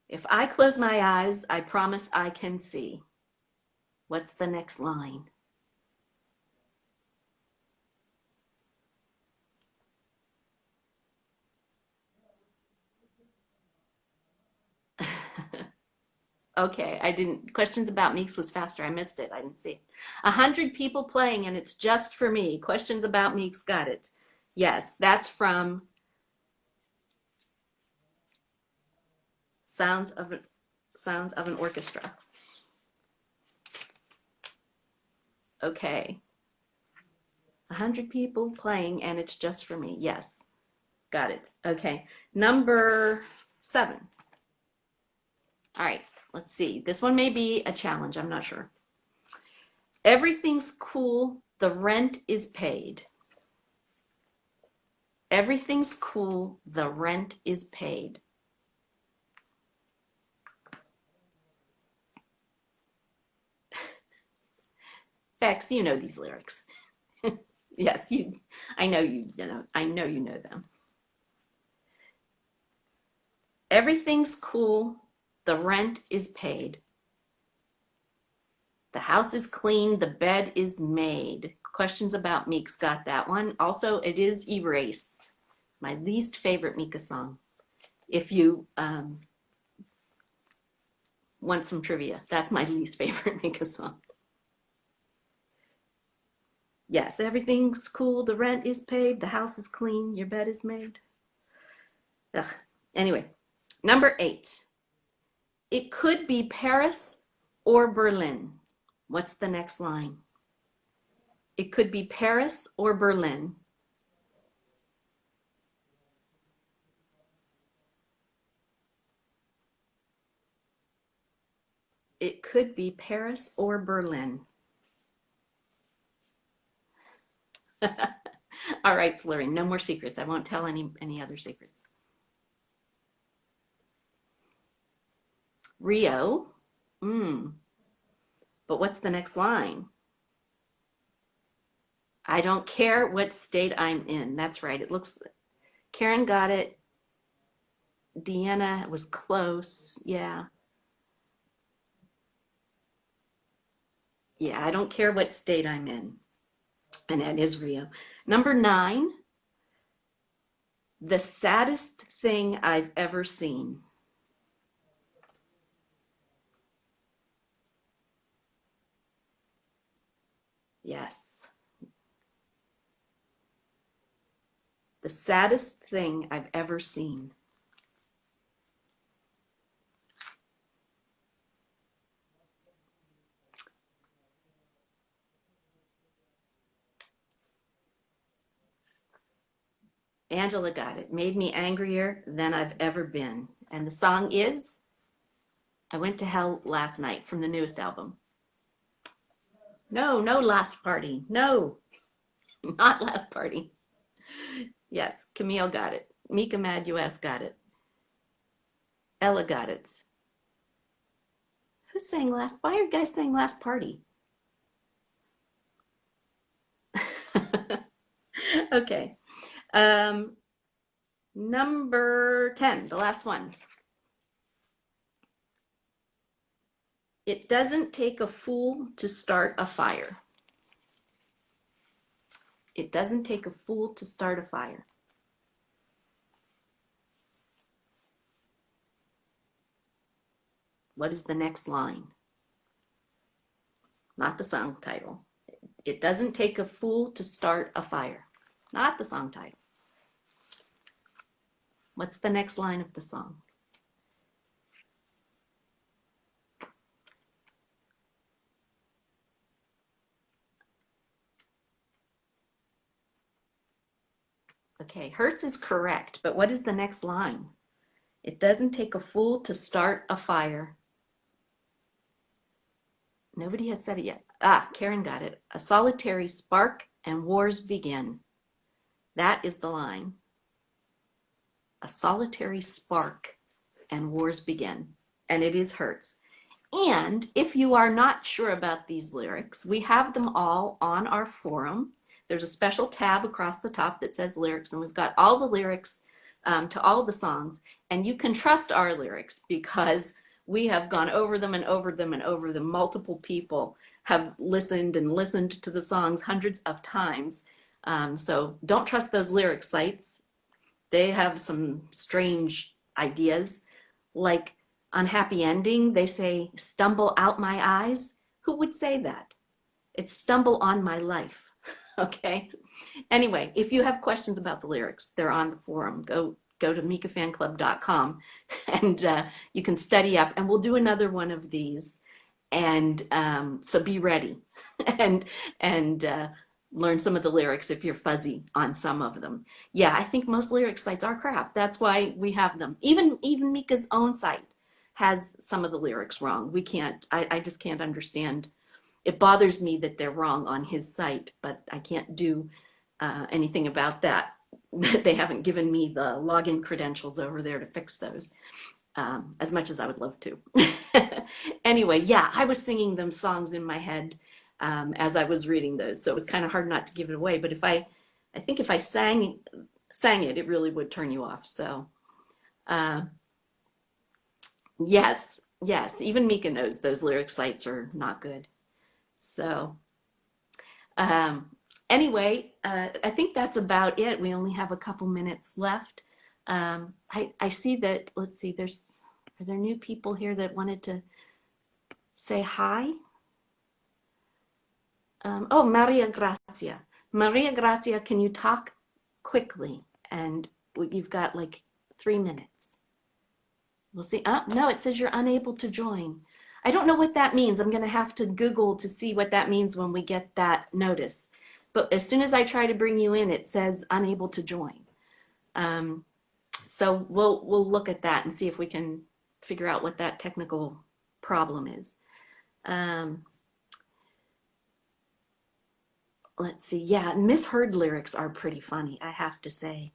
Speaker 1: If I close my eyes, I promise I can see. What's the next line? Okay, questions about Meeks was faster. I missed it. I didn't see it. 100 people playing and it's just for me. Questions about Meeks, got it. Yes, that's from Sounds of an Orchestra. Okay. 100 people playing and it's just for me. Yes, got it. Okay, number 7. All right, let's see. This one may be a challenge. I'm not sure. Everything's cool the rent is paid. Everything's cool, the rent is paid. Bex, you know these lyrics. Yes, I know you know them. Everything's cool, the rent is paid. The house is clean, the bed is made. Questions about Meek's got that one. Also, it is Erase, my least favorite Mika song. If you want some trivia, that's my least favorite Mika song. Yes, everything's cool, the rent is paid, the house is clean, your bed is made. Ugh. Anyway, number 8. It could be Paris or Berlin. What's the next line? It could be Paris or Berlin. It could be Paris or Berlin. All right, Flurry, no more secrets. I won't tell any other secrets. Rio. But what's the next line? I don't care what state I'm in. That's right. It looks, Karen got it. Deanna was close. Yeah. Yeah, I don't care what state I'm in. And that is Rio. Number 9, the saddest thing I've ever seen. Yes. The saddest thing I've ever seen. Angela got it. Made me angrier than I've ever been. And the song is I Went to Hell Last Night from the newest album. No, Last Party. No, not Last Party. Yes, Camille got it. Mika Mad US got it. Ella got it. Who's saying last? Why are you guys saying Last Party? Okay. Number 10, the last one. It doesn't take a fool to start a fire. It doesn't take a fool to start a fire. What is the next line? Not the song title. It doesn't take a fool to start a fire. Not the song title. What's the next line of the song? Okay, Hertz is correct, but what is the next line? It doesn't take a fool to start a fire. Nobody has said it yet. Ah, Karen got it. A solitary spark and wars begin. That is the line. A solitary spark and wars begin. And it is Hertz. And if you are not sure about these lyrics, we have them all on our forum. There's a special tab across the top that says lyrics, and we've got all the lyrics to all the songs. And you can trust our lyrics because we have gone over them and over them and over them. Multiple people have listened and listened to the songs hundreds of times. So don't trust those lyric sites. They have some strange ideas. Like on Happy Ending, they say, stumble out my eyes. Who would say that? It's stumble on my life. Okay. Anyway, if you have questions about the lyrics, they're on the forum. Go to micafanclub.com and you can study up, and we'll do another one of these. And so be ready and learn some of the lyrics if you're fuzzy on some of them. Yeah, I think most lyric sites are crap. That's why we have them. Even Mika's own site has some of the lyrics wrong. We can't, I just can't understand it bothers me that they're wrong on his site, but I can't do anything about that. They haven't given me the login credentials over there to fix those, as much as I would love to. Anyway, yeah, I was singing them songs in my head as I was reading those, so it was kind of hard not to give it away. But I think if I sang it, it really would turn you off. So yes, even Mika knows those lyric sites are not good. So anyway, I think that's about it. We only have a couple minutes left. I see that, let's see, are there new people here that wanted to say hi? Oh, Maria Grazia. Maria Grazia, can you talk quickly? And you've got like 3 minutes. We'll see. No, it says you're unable to join. I don't know what that means. I'm going to have to Google to see what that means when we get that notice. But as soon as I try to bring you in, it says unable to join. So we'll look at that and see if we can figure out what that technical problem is. Let's see. Yeah, misheard lyrics are pretty funny, I have to say.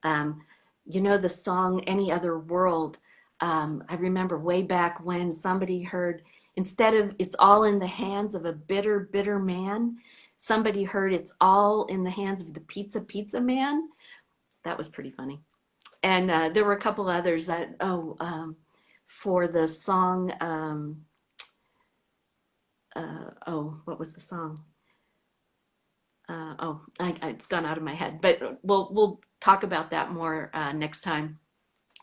Speaker 1: You know, the song Any Other World, I remember way back when somebody heard, instead of it's all in the hands of a bitter, bitter man, somebody heard it's all in the hands of the pizza man. That was pretty funny. And there were a couple others that, for the song, what was the song? It's gone out of my head, but we'll talk about that more next time.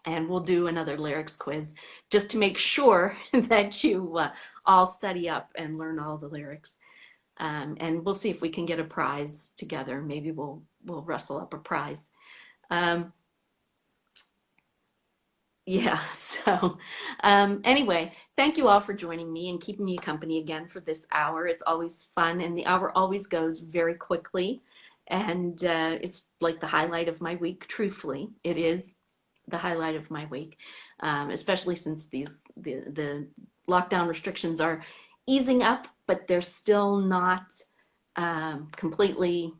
Speaker 1: And we'll do another lyrics quiz just to make sure that you all study up and learn all the lyrics. And we'll see if we can get a prize together. Maybe we'll rustle up a prize. Yeah, so anyway, thank you all for joining me and keeping me company again for this hour. It's always fun, and the hour always goes very quickly. And it's like the highlight of my week, truthfully. It is the highlight of my week, especially since the lockdown restrictions are easing up, but they're still not completely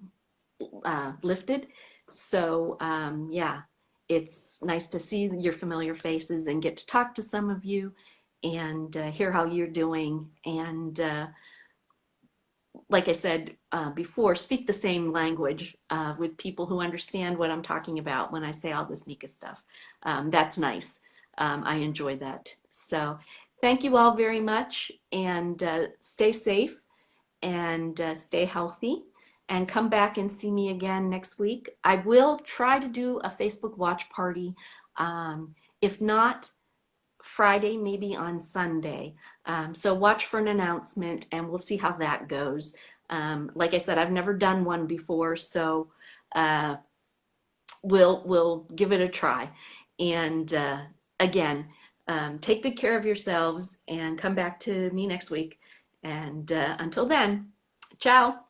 Speaker 1: lifted. So yeah, it's nice to see your familiar faces and get to talk to some of you and hear how you're doing. And like I said before, speak the same language with people who understand what I'm talking about when I say all this Mica stuff. That's nice. I enjoy that. So thank you all very much, and stay safe and stay healthy, and come back and see me again next week. I will try to do a Facebook watch party. If not Friday, maybe on Sunday. So watch for an announcement and we'll see how that goes. Like I said, I've never done one before, so we'll give it a try. And again, take good care of yourselves and come back to me next week. And until then, ciao.